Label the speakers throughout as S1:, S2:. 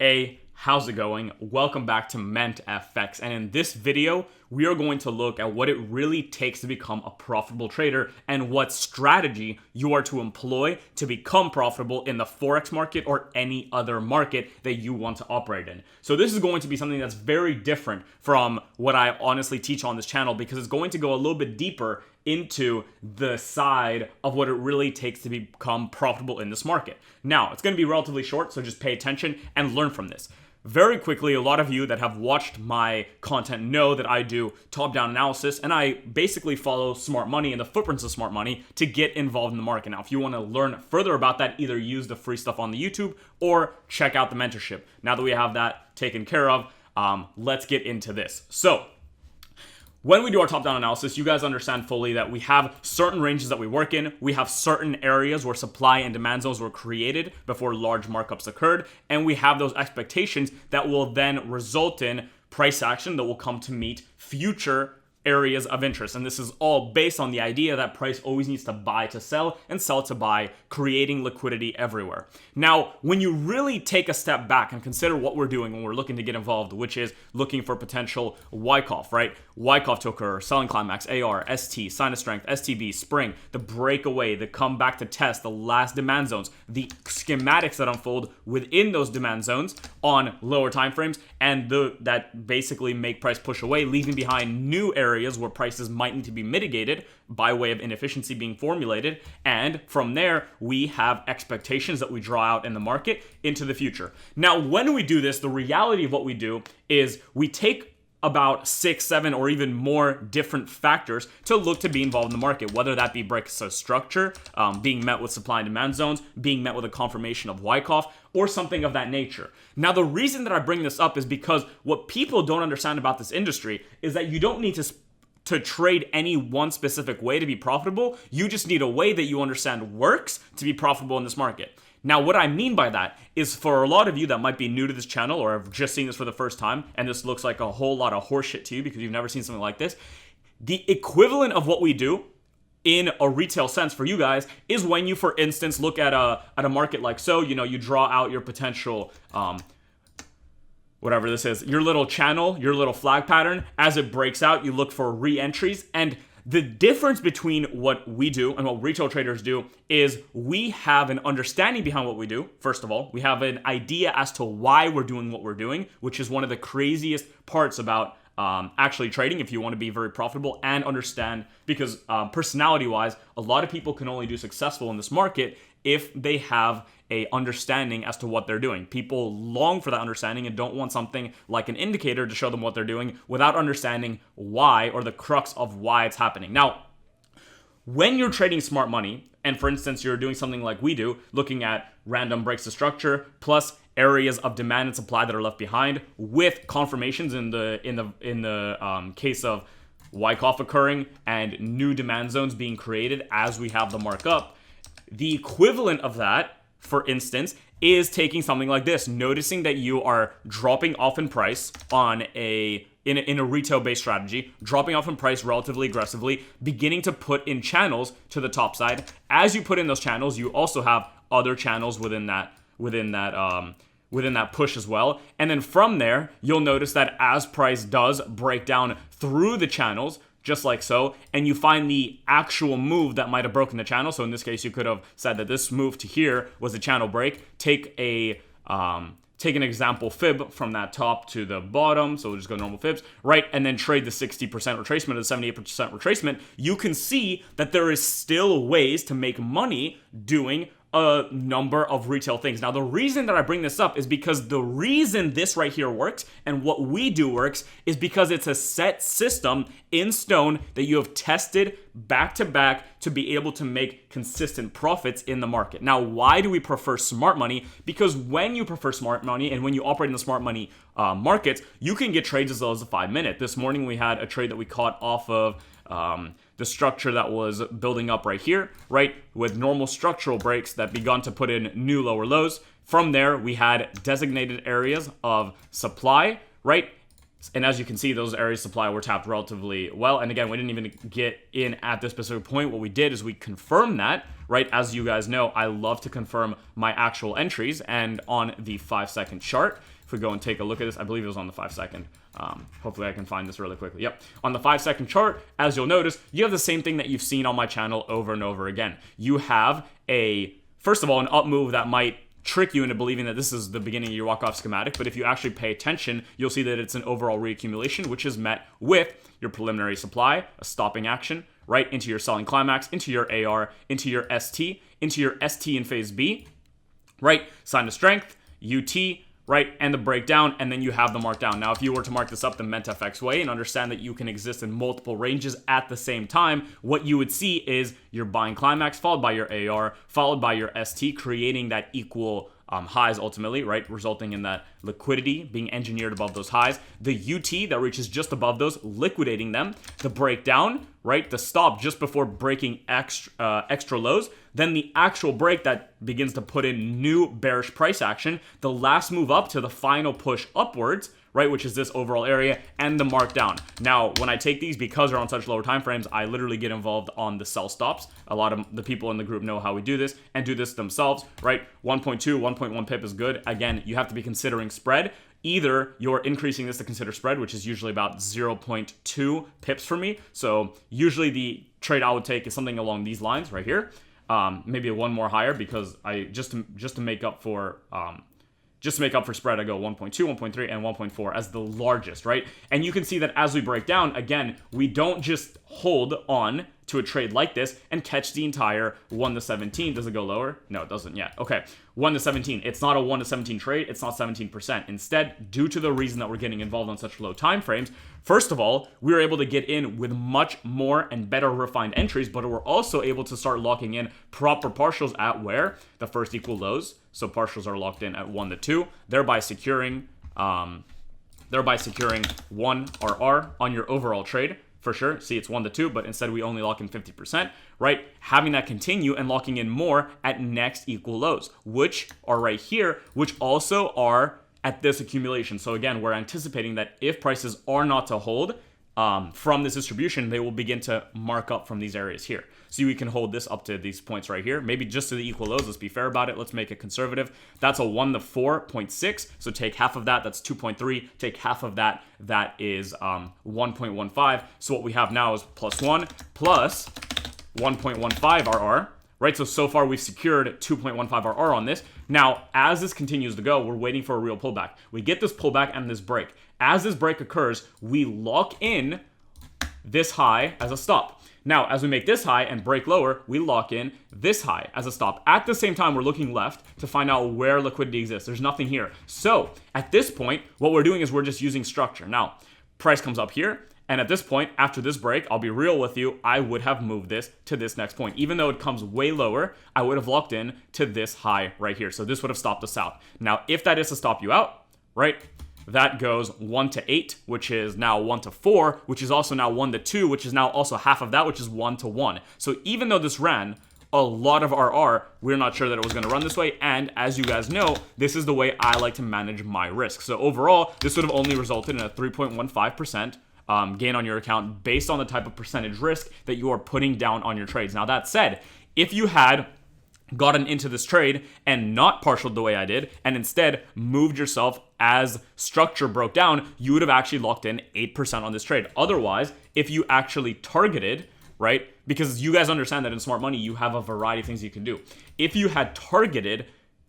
S1: Hey, how's it going? Welcome back to mentfx, and in this video we are going to look at what it really takes to become a profitable trader and what strategy you are to employ to become profitable in the Forex market or any other market that you want to operate in. So this is going to be something that's very different from what I honestly teach on this channel, because it's going to go a little bit deeper into the side of what it really takes to become profitable in this market. Now, it's going to be relatively short, so just pay attention and learn from this. Very quickly, a lot of you that have watched my content know that I do top-down analysis, and I basically follow smart money and the footprints of smart money to get involved in the market. Now, if you want to learn further about that, either use the free stuff on the YouTube or check out the mentorship. Now that we have that taken care of, let's get into this. So, when we do our top-down analysis, you guys understand fully that we have certain ranges that we work in. We have certain areas where supply and demand zones were created before large markups occurred. And we have those expectations that will then result in price action that will come to meet future areas of interest. And this is all based on the idea that price always needs to buy to sell and sell to buy, creating liquidity everywhere. Now, when you really take a step back and consider what we're doing when we're looking to get involved, which is looking for potential Wyckoff, right? Wyckoff to occur, selling climax, AR, ST, sign of strength, STB, spring, the breakaway, the comeback to test, the last demand zones, the schematics that unfold within those demand zones on lower time frames, and that basically make price push away, leaving behind new areas where prices might need to be mitigated by way of inefficiency being formulated. And from there, we have expectations that we draw out in the market into the future. Now, when we do this, the reality of what we do is we take about 6, 7, or even more different factors to look to be involved in the market, whether that be breaks of structure, being met with supply and demand zones, being met with a confirmation of Wyckoff, or something of that nature. Now, the reason that I bring this up is because what people don't understand about this industry is that you don't need to trade any one specific way to be profitable. You just need a way that you understand works to be profitable in this market. Now, what I mean by that is, for a lot of you that might be new to this channel or have just seen this for the first time, and this looks like a whole lot of horseshit to you because you've never seen something like this, the equivalent of what we do in a retail sense for you guys is when you, for instance, look at a market like so, you draw out your potential, whatever this is, your little channel, your little flag pattern. As it breaks out, you look for re-entries. And the difference between what we do and what retail traders do is we have an understanding behind what we do. First of all, we have an idea as to why we're doing what we're doing, which is one of the craziest parts about actually trading if you want to be very profitable and understand, because personality-wise, a lot of people can only do successful in this market if they have a understanding as to what they're doing. People long for that understanding and don't want something like an indicator to show them what they're doing without understanding why, or the crux of why it's happening. Now, when you're trading smart money, and for instance, you're doing something like we do, looking at random breaks of structure plus areas of demand and supply that are left behind, with confirmations in the case of Wyckoff occurring and new demand zones being created as we have the markup, the equivalent of that, for instance, is taking something like this, noticing that you are dropping off in price on in a retail-based strategy, dropping off in price relatively aggressively, beginning to put in channels to the top side. As you put in those channels, you also have other channels within that push as well. And then from there, you'll notice that as price does break down through the channels, just like so, and you find the actual move that might have broken the channel. So in this case, you could have said that this move to here was a channel break. Take an example fib from that top to the bottom. So we'll just go normal fibs, right? And then trade the 60% retracement or the 78% retracement. You can see that there is still ways to make money doing a number of retail things. Now, the reason that I bring this up is because the reason this right here works and what we do works is because it's a set system in stone that you have tested back to back to be able to make consistent profits in the market. Now, why do we prefer smart money? Because when you prefer smart money and when you operate in the smart money markets, you can get trades as low as a 5-minute. This morning we had a trade that we caught off of the structure that was building up right here, right, with normal structural breaks that begun to put in new lower lows. From there, we had designated areas of supply, right? And as you can see, those areas of supply were tapped relatively well. And again, we didn't even get in at this specific point. What we did is we confirmed that, right? As you guys know, I love to confirm my actual entries. And on the 5-second chart, If we go and take a look at this, I believe it was on the 5-second. Hopefully I can find this really quickly. Yep, on the 5-second chart, as you'll notice, you have the same thing that you've seen on my channel over and over again. You have first of all, an up move that might trick you into believing that this is the beginning of your Wyckoff schematic, but if you actually pay attention, you'll see that it's an overall reaccumulation, which is met with your preliminary supply, a stopping action, right, into your selling climax, into your AR, into your ST, into your ST in phase B, right, sign of strength, UT, right, and the breakdown, and then you have the markdown. Now, if you were to mark this up the mentfx way and understand that you can exist in multiple ranges at the same time, what you would see is your buying climax followed by your AR, followed by your ST, creating that equal highs ultimately, right, resulting in that liquidity being engineered above those highs. The UT that reaches just above those, liquidating them. The breakdown, right, the stop just before breaking extra lows. Then the actual break that begins to put in new bearish price action. The last move up to the final push upwards, right, which is this overall area, and the markdown. Now, when I take these, because they're on such lower time frames, I literally get involved on the sell stops. A lot of the people in the group know how we do this and do this themselves, right? 1.2, 1.1 pip is good. Again, you have to be considering spread. Either you're increasing this to consider spread, which is usually about 0.2 pips for me. So usually the trade I would take is something along these lines right here. Maybe one more higher because I just to make up for spread, I go 1.2, 1.3, and 1.4 as the largest, right? And you can see that as we break down, again, we don't just hold on to a trade like this and catch the entire 1 to 17. Does it go lower? No, it doesn't yet. Okay, 1 to 17. It's not a 1 to 17 trade. It's not 17%. Instead, due to the reason that we're getting involved on such low time frames, first of all, we were able to get in with much more and better refined entries, but we're also able to start locking in proper partials at where? The first equal lows. So partials are locked in at 1 to 2, thereby securing 1 RR on your overall trade. For sure, see it's 1 to 2, but instead we only lock in 50%, right? Having that continue and locking in more at next equal lows, which are right here, which also are at this accumulation. So again, we're anticipating that if prices are not to hold from this distribution, they will begin to mark up from these areas here. So we can hold this up to these points right here, maybe just to the equal lows. Let's be fair about it. Let's make it conservative. That's a 1 to 4.6. So take half of that. That's 2.3. Take half of that. That is 1.15. So what we have now is +1 plus 1.15 RR. Right, so far we've secured 2.15 RR on this. Now, as this continues to go, we're waiting for a real pullback. We get this pullback and this break. As this break occurs, we lock in this high as a stop. Now, as we make this high and break lower, we lock in this high as a stop. At the same time, we're looking left to find out where liquidity exists. There's nothing here. So, at this point, what we're doing is we're just using structure. Now, price comes up here. And at this point, after this break, I'll be real with you, I would have moved this to this next point. Even though it comes way lower, I would have locked in to this high right here. So this would have stopped us out. Now, if that is to stop you out, right, that goes 1 to 8, which is now 1 to 4, which is also now 1 to 2, which is now also half of that, which is 1 to 1. So even though this ran a lot of RR, we're not sure that it was going to run this way. And as you guys know, this is the way I like to manage my risk. So overall, this would have only resulted in a 3.15% gain on your account based on the type of percentage risk that you are putting down on your trades. Now, that said, if you had gotten into this trade and not partialed the way I did, and instead moved yourself as structure broke down, you would have actually locked in 8% on this trade. Otherwise, if you actually targeted, right, because you guys understand that in smart money, you have a variety of things you can do. If you had targeted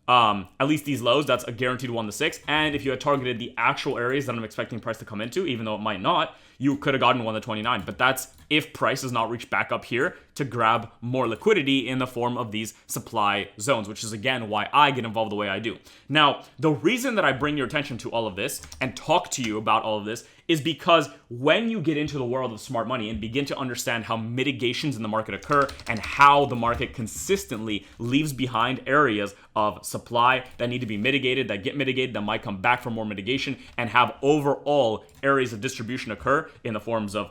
S1: at least these lows, that's a guaranteed 1 to 6. And if you had targeted the actual areas that I'm expecting price to come into, even though it might not, you could have gotten 1 to 29. But that's if price does not reach back up here to grab more liquidity in the form of these supply zones, which is again why I get involved the way I do. Now, the reason that I bring your attention to all of this and talk to you about all of this is because when you get into the world of smart money and begin to understand how mitigations in the market occur and how the market consistently leaves behind areas of supply that need to be mitigated, that get mitigated, that might come back for more mitigation, and have overall areas of distribution occur in the forms of,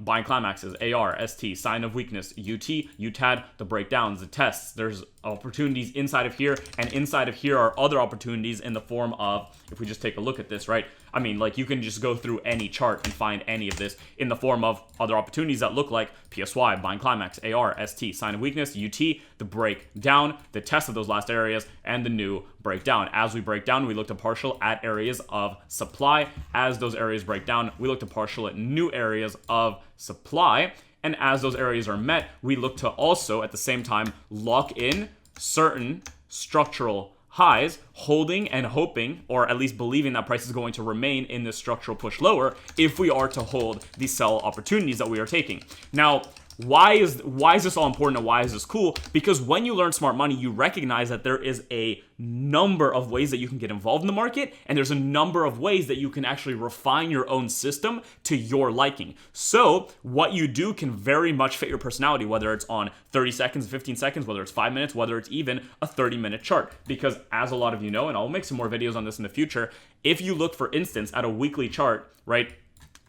S1: buying climaxes, AR, ST, sign of weakness, UT, UTAD, the breakdowns, the tests. There's opportunities inside of here, and inside of here are other opportunities in the form of, if we just take a look at this, right? I mean, like, you can just go through any chart and find any of this in the form of other opportunities that look like PSY, buying climax, AR, ST, sign of weakness, UT, the breakdown, the test of those last areas, and the new breakdown. As we break down, we look to partial at areas of supply. As those areas break down, we look to partial at new areas of supply. And as those areas are met, we look to also, at the same time, lock in certain structural highs, holding and hoping, or at least believing that price is going to remain in this structural push lower if we are to hold the sell opportunities that we are taking. Now, why is this all important and why is this cool? Because when you learn smart money, you recognize that there is a number of ways that you can get involved in the market, and there's a number of ways that you can actually refine your own system to your liking. So what you do can very much fit your personality, whether it's on 30 seconds, 15 seconds, whether it's 5 minutes, whether it's even a 30-minute chart. Because as a lot of you know, and I'll make some more videos on this in the future, if you look, for instance, at a weekly chart, right,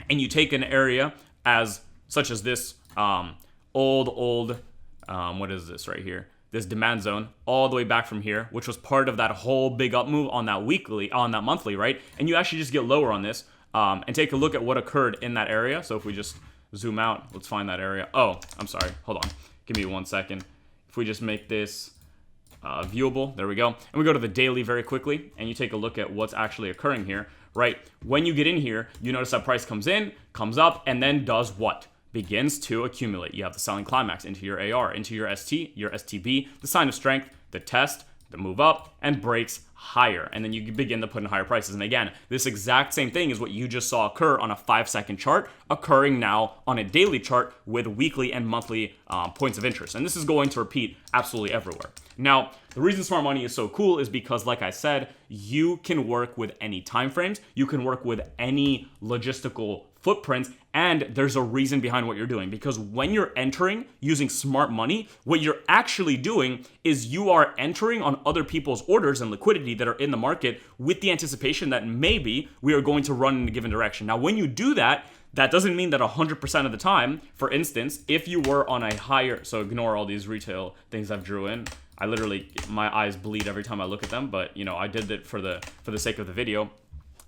S1: and you take an area such as this what is this right here? This demand zone all the way back from here, which was part of that whole big up move on that monthly, right? And you actually just get lower on this and take a look at what occurred in that area. So if we just zoom out, let's find that area. Oh, I'm sorry. Hold on. Give me 1 second. If we just make this viewable, there we go. And we go to the daily very quickly, and you take a look at what's actually occurring here, right? When you get in here, you notice that price comes in, comes up, and then does what? Begins to accumulate. You have the selling climax into your AR, into your ST, your STB, the sign of strength, the test, the move up, and breaks higher. And then you begin to put in higher prices. And again, this exact same thing is what you just saw occur on a 5-second chart, occurring now on a daily chart with weekly and monthly points of interest. And this is going to repeat absolutely everywhere. Now, the reason smart money is so cool is because, like I said, you can work with any time frames, you can work with any logistical footprints, and there's a reason behind what you're doing. Because when you're entering using smart money, what you're actually doing is you are entering on other people's orders and liquidity that are in the market with the anticipation that maybe we are going to run in a given direction. Now, when you do that, that doesn't mean that 100% of the time, for instance, if you were on a higher, so ignore all these retail things I've drew in. I literally, my eyes bleed every time I look at them, but you know, I did it for the sake of the video.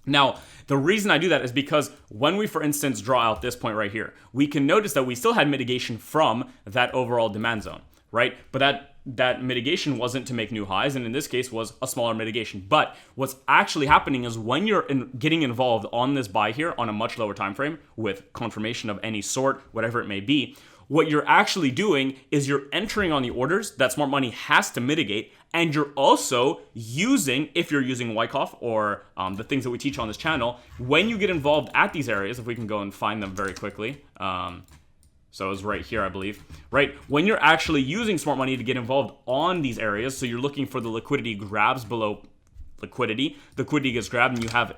S1: Now, the reason I do that is because when we, for instance, draw out this point right here, we can notice that we still had mitigation from that overall demand zone, right? But that mitigation wasn't to make new highs, and in this case was a smaller mitigation. But what's actually happening is when you're getting involved on this buy here on a much lower time frame with confirmation of any sort, whatever it may be, what you're actually doing is you're entering on the orders that smart money has to mitigate, and you're also using, if you're using Wyckoff or the things that we teach on this channel, when you get involved at these areas, if we can go and find them very quickly. So it was right here, I believe, right? When you're actually using smart money to get involved on these areas, so you're looking for the liquidity grabs below liquidity gets grabbed, and you have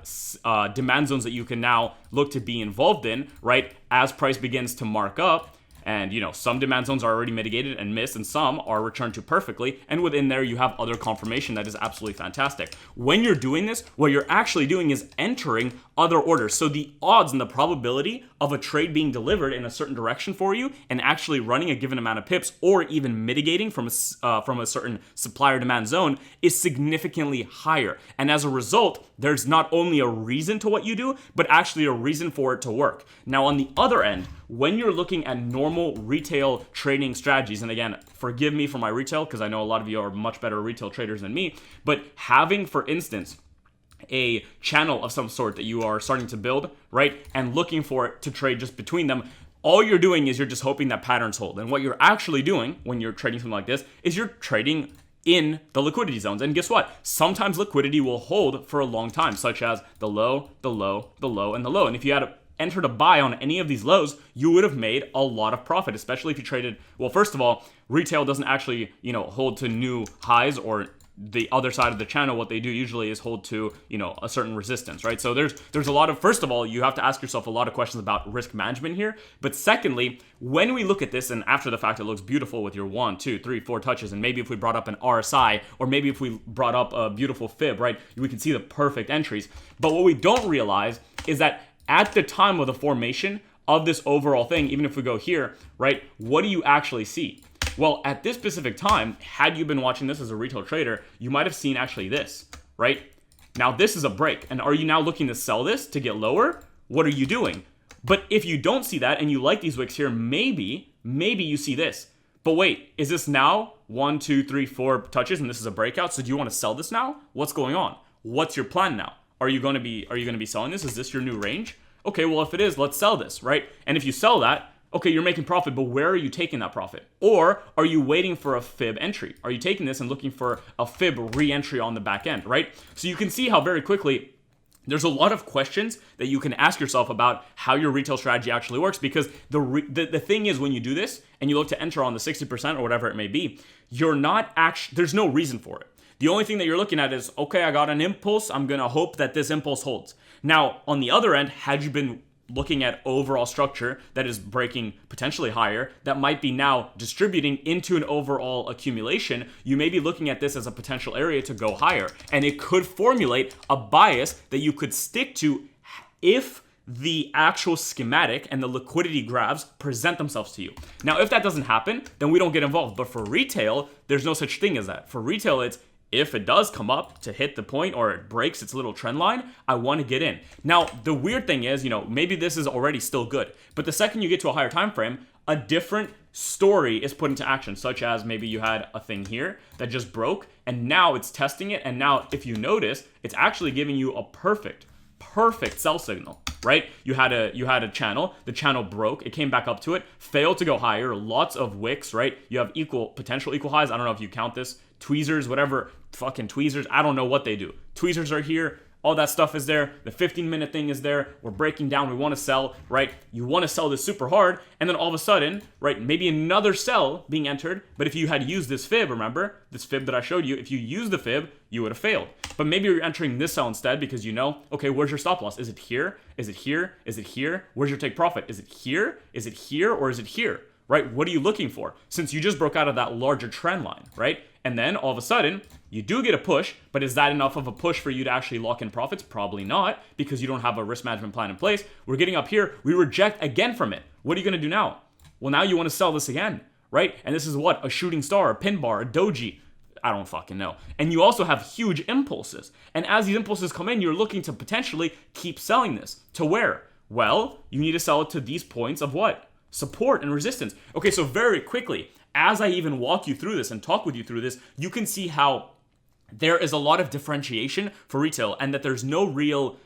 S1: demand zones that you can now look to be involved in, right? As price begins to mark up. And, you know, some demand zones are already mitigated and missed, and some are returned to perfectly. And within there, you have other confirmation that is absolutely fantastic. When you're doing this, what you're actually doing is entering other orders. So the odds and the probability of a trade being delivered in a certain direction for you and actually running a given amount of pips or even mitigating from a certain supplier demand zone is significantly higher. And as a result, there's not only a reason to what you do, but actually a reason for it to work. Now, on the other end, when you're looking at normal retail trading strategies, and again, forgive me for my retail because I know a lot of you are much better retail traders than me, but having, for instance, a channel of some sort that you are starting to build, right, and looking for it to trade just between them, all you're doing is you're just hoping that patterns hold. And what you're actually doing when you're trading something like this is you're trading in the liquidity zones. And guess what? Sometimes liquidity will hold for a long time, such as the low, the low, the low, and the low. And if you had entered a buy on any of these lows, you would have made a lot of profit, especially if you traded, well, first of all, retail doesn't actually, you know, hold to new highs or the other side of the channel. What they do usually is hold to, you know, a certain resistance, right? So there's a lot of, first of all, you have to ask yourself a lot of questions about risk management here. But secondly, when we look at this and after the fact it looks beautiful with your 1, 2, 3, 4 touches, and maybe if we brought up an RSI or maybe if we brought up a beautiful fib, right, we can see the perfect entries. But what we don't realize is that at the time of the formation of this overall thing, even if we go here, right, what do you actually see? Well, at this specific time, had you been watching this as a retail trader, you might have seen actually this, right? Now this is a break. And are you now looking to sell this to get lower? What are you doing? But if you don't see that and you like these wicks here, maybe you see this. But wait, is this now 1, 2, 3, 4 touches and this is a breakout? So do you want to sell this now? What's going on? What's your plan now? Are you going to be selling this? Is this your new range? Okay, well if it is, let's sell this, right? And if you sell that, okay, you're making profit, but where are you taking that profit? Or are you waiting for a fib entry? Are you taking this and looking for a fib re-entry on the back end, right? So you can see how very quickly there's a lot of questions that you can ask yourself about how your retail strategy actually works, because the thing is, when you do this and you look to enter on the 60% or whatever it may be, there's no reason for it. The only thing that you're looking at is, okay, I got an impulse. I'm going to hope that this impulse holds. Now, on the other end, had you been looking at overall structure that is breaking potentially higher, that might be now distributing into an overall accumulation, you may be looking at this as a potential area to go higher. And it could formulate a bias that you could stick to if the actual schematic and the liquidity graphs present themselves to you. Now, if that doesn't happen, then we don't get involved. But for retail, there's no such thing as that. For retail, it's if it does come up to hit the point or it breaks its little trend line, I want to get in. Now, the weird thing is, maybe this is already still good, but the second you get to a higher time frame, a different story is put into action, such as maybe you had a thing here that just broke and now it's testing it. And now if you notice, it's actually giving you a perfect sell signal, right? You had a channel, the channel broke, it came back up to it, failed to go higher, lots of wicks, right? You have potential equal highs. I don't know if you count this, tweezers, whatever, fucking tweezers, I don't know what they do. Tweezers are here, all that stuff is there, the 15-minute thing is there, we're breaking down, we want to sell, right? You want to sell this super hard, and then all of a sudden, right, maybe another sell being entered, but if you had used this fib, remember, this fib that I showed you, if you used the fib, you would have failed. But maybe you're entering this sell instead because okay, where's your stop loss? Is it here? Is it here? Is it here? Where's your take profit? Is it here? Is it here? Or is it here? Right? What are you looking for? Since you just broke out of that larger trend line, right? And then all of a sudden, you do get a push, but is that enough of a push for you to actually lock in profits? Probably not, because you don't have a risk management plan in place. We're getting up here, we reject again from it. What are you gonna do now? Well, now you wanna sell this again, right? And this is what? A shooting star, a pin bar, a doji. I don't fucking know. And you also have huge impulses. And as these impulses come in, you're looking to potentially keep selling this. To where? Well, you need to sell it to these points of what? Support and resistance. Okay, so very quickly, as I even walk you through this and talk with you through this, you can see how there is a lot of differentiation for retail and that there's no real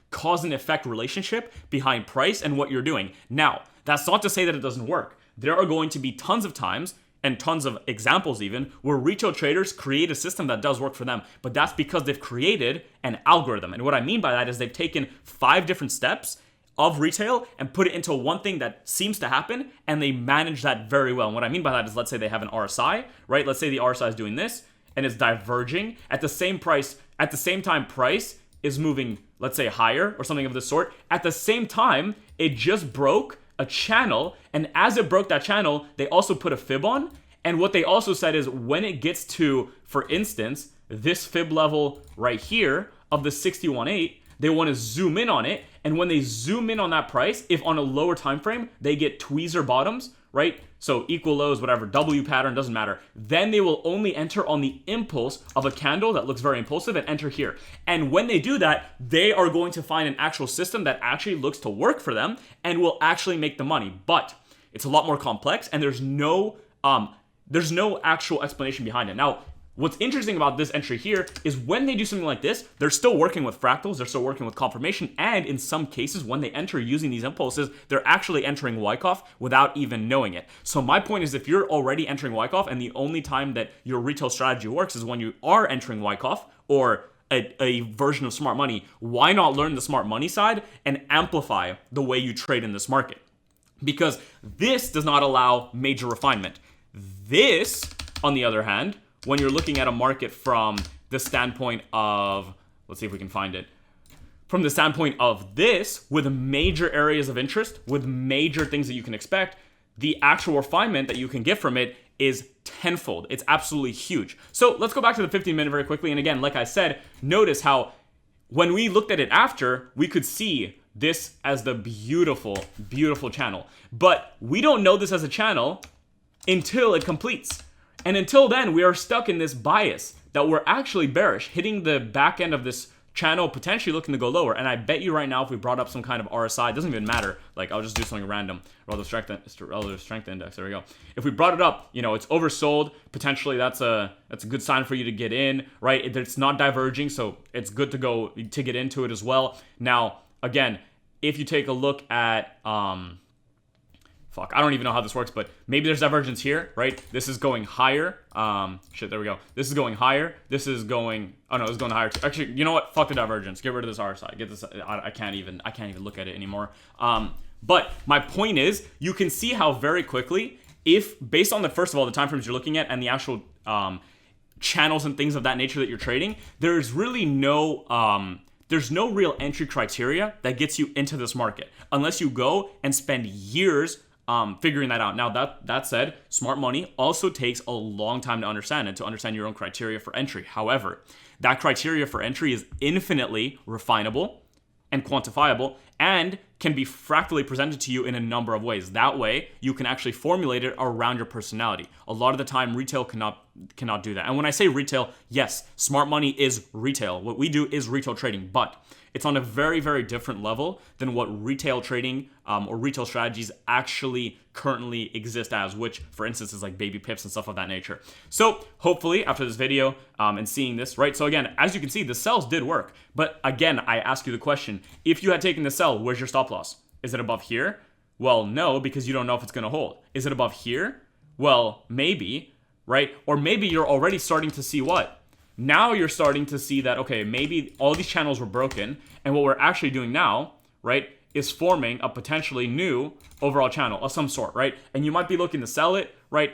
S1: cause and effect relationship behind price and what you're doing. Now, that's not to say that it doesn't work. There are going to be tons of times and tons of examples even where retail traders create a system that does work for them, but that's because they've created an algorithm. And what I mean by that is they've taken 5 different steps of retail and put it into one thing that seems to happen, and they manage that very well. And what I mean by that is, let's say they have an RSI, right? Let's say the RSI is doing this and it's diverging at the same price. At the same time, price is moving, let's say, higher or something of the sort. At the same time, it just broke a channel, and as it broke that channel, they also put a fib on. And what they also said is when it gets to, for instance, this fib level right here of the 61.8, they want to zoom in on it. And when they zoom in on that price, if on a lower time frame, they get tweezer bottoms, right? So equal lows, whatever, W pattern, doesn't matter. Then they will only enter on the impulse of a candle that looks very impulsive and enter here. And when they do that, they are going to find an actual system that actually looks to work for them and will actually make the money. But it's a lot more complex, and there's no actual explanation behind it. Now, what's interesting about this entry here is when they do something like this, they're still working with fractals, they're still working with confirmation, and in some cases, when they enter using these impulses, they're actually entering Wyckoff without even knowing it. So my point is, if you're already entering Wyckoff and the only time that your retail strategy works is when you are entering Wyckoff or a version of smart money, why not learn the smart money side and amplify the way you trade in this market? Because this does not allow major refinement. This, on the other hand, when you're looking at a market from the standpoint of, let's see if we can find it, from the standpoint of this, with major areas of interest, with major things that you can expect, the actual refinement that you can get from it is tenfold. It's absolutely huge. So let's go back to the 15-minute very quickly. And again, like I said, notice how when we looked at it after, we could see this as the beautiful, beautiful channel. But we don't know this as a channel until it completes. And until then, we are stuck in this bias that we're actually bearish, hitting the back end of this channel potentially looking to go lower. And I bet you right now, if we brought up some kind of RSI, it doesn't even matter. Like, I'll just do something random. Relative strength index. There we go. If we brought it up, you know, it's oversold. Potentially, that's a good sign for you to get in, right? It's not diverging, so it's good to get into it as well. Now, again, if you take a look at I don't even know how this works, but maybe there's divergence here, right? This is going higher. There we go. This is going higher. This is going, oh no, it's going higher too. Actually, you know what? Fuck the divergence. Get rid of this RSI. Get this, I can't even look at it anymore. But my point is, you can see how very quickly, if based on first of all, the time frames you're looking at and the actual channels and things of that nature that you're trading, there's really no, there's no real entry criteria that gets you into this market unless you go and spend years figuring that out. Now, that said, smart money also takes a long time to understand and to understand your own criteria for entry. However, that criteria for entry is infinitely refinable and quantifiable and can be fractally presented to you in a number of ways. That way, you can actually formulate it around your personality. A lot of the time, retail cannot do that. And when I say retail, yes, smart money is retail. What we do is retail trading, but it's on a very, very different level than what retail trading or retail strategies actually currently exist as, which, for instance, is like baby pips and stuff of that nature. So hopefully after this video and seeing this, right? So again, as you can see, the sells did work. But again, I ask you the question, if you had taken the sell, where's your stop loss? Is it above here? Well, no, because you don't know if it's going to hold. Is it above here? Well, maybe, right? Or maybe you're already starting to see what? Now you're starting to see that, okay, maybe all these channels were broken, and what we're actually doing now, right, is forming a potentially new overall channel of some sort, right? And you might be looking to sell it, right?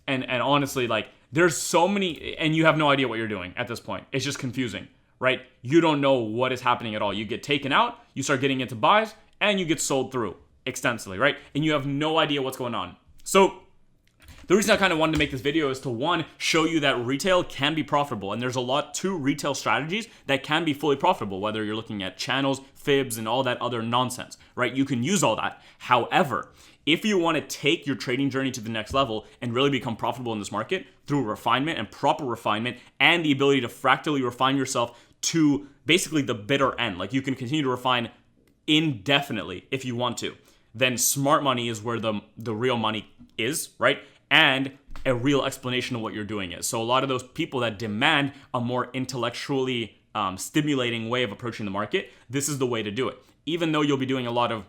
S1: And honestly, like, there's so many, and you have no idea what you're doing at this point. It's just confusing, right? You don't know what is happening at all. You get taken out, you start getting into buys, and you get sold through extensively, right? And you have no idea what's going on. So the reason I kind of wanted to make this video is to, one, show you that retail can be profitable. And there's a lot to retail strategies that can be fully profitable, whether you're looking at channels, fibs, and all that other nonsense, right? You can use all that. However, if you want to take your trading journey to the next level and really become profitable in this market through refinement and proper refinement and the ability to fractally refine yourself to basically the bitter end, like you can continue to refine indefinitely if you want to, then smart money is where the real money is, right? And a real explanation of what you're doing is. So a lot of those people that demand a more intellectually stimulating way of approaching the market, this is the way to do it. Even though you'll be doing a lot of,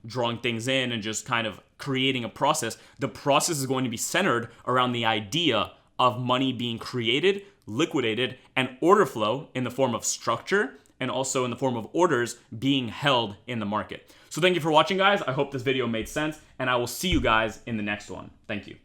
S1: drawing things in and just kind of creating a process, the process is going to be centered around the idea of money being created, liquidated, and order flow in the form of structure and also in the form of orders being held in the market. So thank you for watching, guys. I hope this video made sense, and I will see you guys in the next one. Thank you.